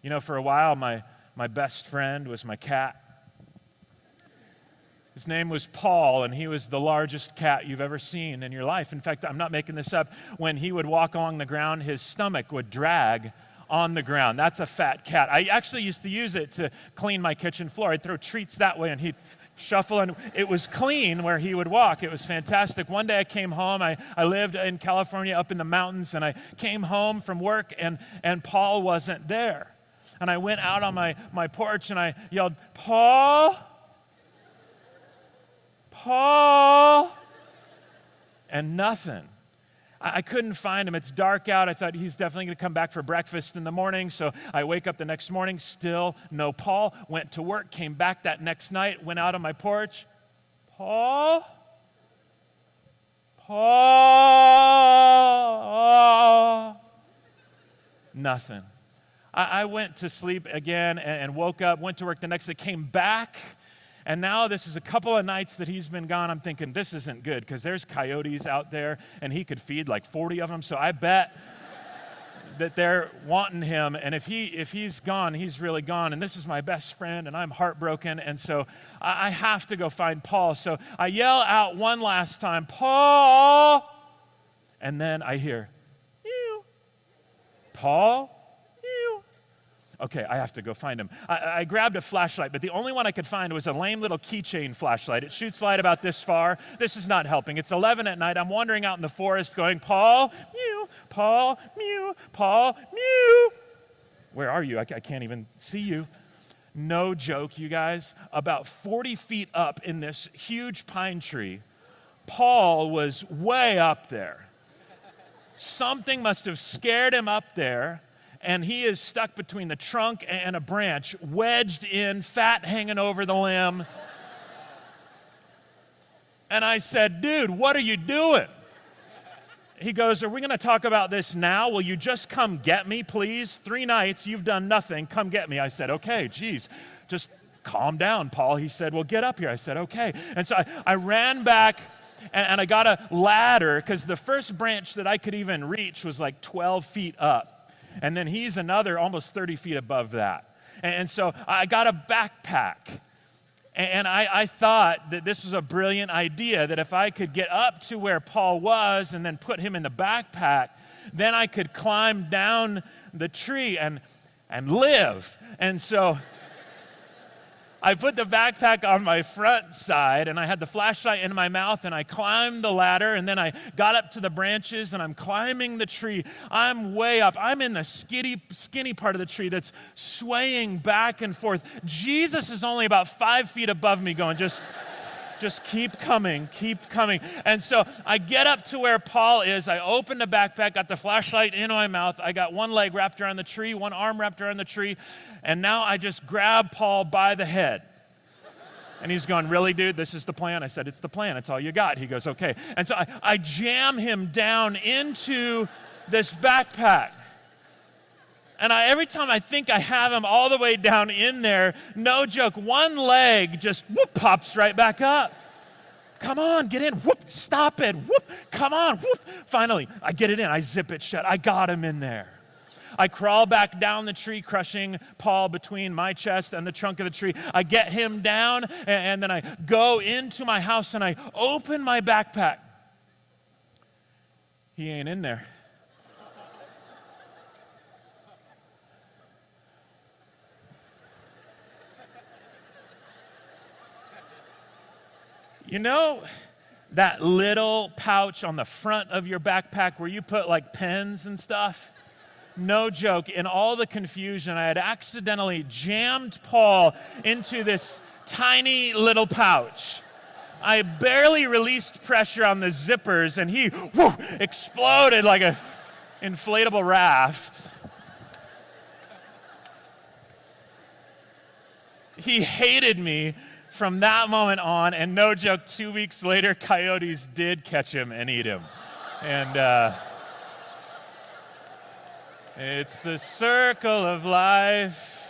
You know, for a while, my best friend was my cat. His name was Paul, and he was the largest cat you've ever seen in your life. In fact, I'm not making this up. When he would walk along the ground, his stomach would drag on the ground. That's a fat cat. I actually used to use it to clean my kitchen floor. I'd throw treats that way, and he'd shuffle, and it was clean where he would walk. It was fantastic. One day I came home. I lived in California up in the mountains, and I came home from work, and Paul wasn't there. And I went out on my porch, and I yelled, "Paul? Paul," and nothing. I couldn't find him. It's dark out. I thought he's definitely going to come back for breakfast in the morning. So I wake up the next morning, still no Paul. Went to work, came back that next night, went out on my porch. "Paul? Paul?" Nothing. I went to sleep again and woke up, went to work the next day, came back. And now this is a couple of nights that he's been gone. I'm thinking, this isn't good because there's coyotes out there and he could feed like 40 of them. So I bet that they're wanting him. And if he's gone, he's really gone. And this is my best friend and I'm heartbroken. And so I have to go find Paul. So I yell out one last time, "Paul!" And then I hear, "You." "Paul? You." Okay, I have to go find him. I grabbed a flashlight, but the only one I could find was a lame little keychain flashlight. It shoots light about this far. This is not helping. It's 11 at night. I'm wandering out in the forest going, "Paul, mew, Paul, mew, Paul, mew." Where are you? I can't even see you. No joke, you guys. About 40 feet up in this huge pine tree, Paul was way up there. Something must have scared him up there. And he is stuck between the trunk and a branch, wedged in, fat hanging over the limb. And I said, "Dude, what are you doing?" He goes, "Are we going to talk about this now? Will you just come get me, please? 3 nights, you've done nothing. Come get me." I said, "Okay, geez, just calm down, Paul." He said, "Well, get up here." I said, "Okay." And so I ran back, and I got a ladder, because the first branch that I could even reach was like 12 feet up. And then he's another almost 30 feet above that. And so I got a backpack. And I thought that this was a brilliant idea, that if I could get up to where Paul was and then put him in the backpack, then I could climb down the tree and live. And so I put the backpack on my front side, and I had the flashlight in my mouth, and I climbed the ladder, and then I got up to the branches, and I'm climbing the tree. I'm way up. I'm in the skinny part of the tree that's swaying back and forth. Jesus is only about 5 feet above me going, just keep coming, keep coming. And so I get up to where Paul is. I open the backpack, got the flashlight in my mouth. I got one leg wrapped around the tree, one arm wrapped around the tree. And now I just grab Paul by the head. And he's going, "Really, dude, this is the plan?" I said, "It's the plan. It's all you got." He goes, "Okay." And so I jam him down into this backpack. And every time I think I have him all the way down in there, no joke, one leg just whoop, pops right back up. "Come on, get in. Whoop, stop it. Whoop, come on. Whoop." Finally, I get it in. I zip it shut. I got him in there. I crawl back down the tree, crushing Paul between my chest and the trunk of the tree. I get him down, and then I go into my house, and I open my backpack. He ain't in there. You know that little pouch on the front of your backpack where you put like pens and stuff? No joke, in all the confusion, I had accidentally jammed Paul into this tiny little pouch. I barely released pressure on the zippers, and he exploded like an inflatable raft. He hated me from that moment on, and no joke, 2 weeks later, coyotes did catch him and eat him. And it's the circle of life.